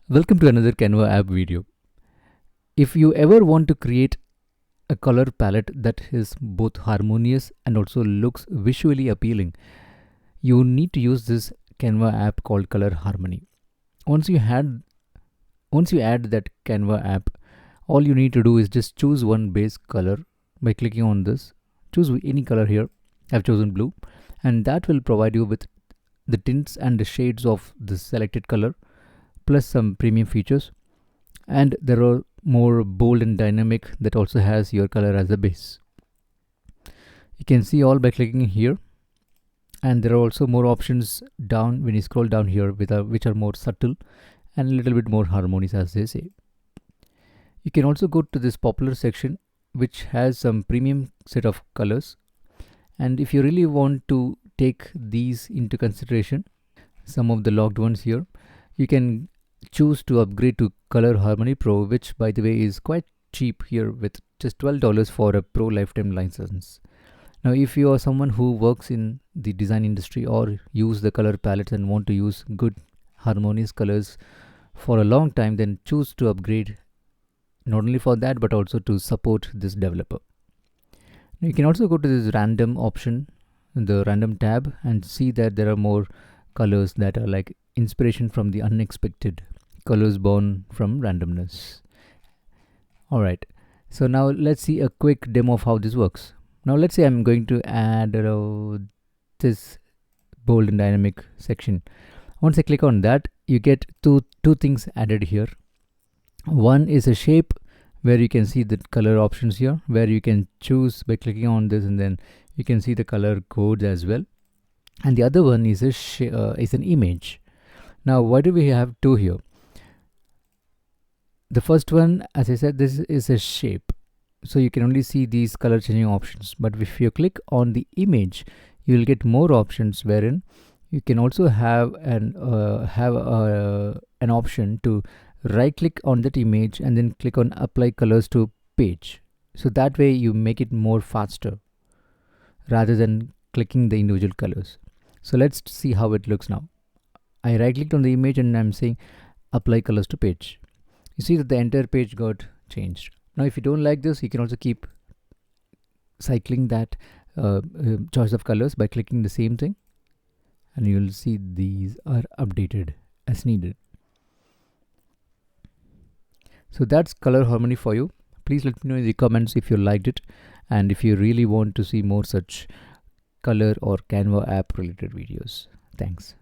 Welcome to another Canva app video. If you ever want to create a color palette that is both harmonious and also looks visually appealing, you need to use this Canva app called Color Harmony. Once you add that Canva app, all you need to do is just choose one base color by clicking on this. Choose any color here. I've chosen blue, and that will provide you with the tints and the shades of the selected color plus some premium features, and there are more bold and dynamic that also has your color as a base. You can see all by clicking here, and there are also more options down when you scroll down here which are more subtle and a little bit more harmonious, as they say. You can also go to this popular section which has some premium set of colors, and if you really want to take these into consideration, some of the logged ones here, you can choose to upgrade to Color Harmony Pro, which by the way is quite cheap here with just $12 for a pro lifetime license. Now if you are someone who works in the design industry or use the color palettes and want to use good harmonious colors for a long time, then choose to upgrade not only for that but also to support this developer. Now you can also go to this random option in the random tab and see that there are more colors that are like inspiration from the unexpected, colors born from randomness. Alright, so now let's see a quick demo of how this works. Now let's say I'm going to add this bold and dynamic section. Once I click on that, you get two things added here. One is a shape where you can see the color options here, where you can choose by clicking on this, and then you can see the color codes as well. And the other one is an image. Now why do we have two here? The first one, as I said, this is a shape, so you can only see these color changing options. But if you click on the image, you will get more options, wherein you can also have an option to right click on that image and then click on apply colors to page. So that way you make it more faster rather than clicking the individual colors. So let's see how it looks now. I right clicked on the image and I'm saying apply colors to page. You see that the entire page got changed. Now if you don't like this, you can also keep cycling that choice of colors by clicking the same thing, and you'll see these are updated as needed. So that's Color Harmony for you. Please let me know in the comments if you liked it, and if you really want to see more such color or Canva app related videos. Thanks.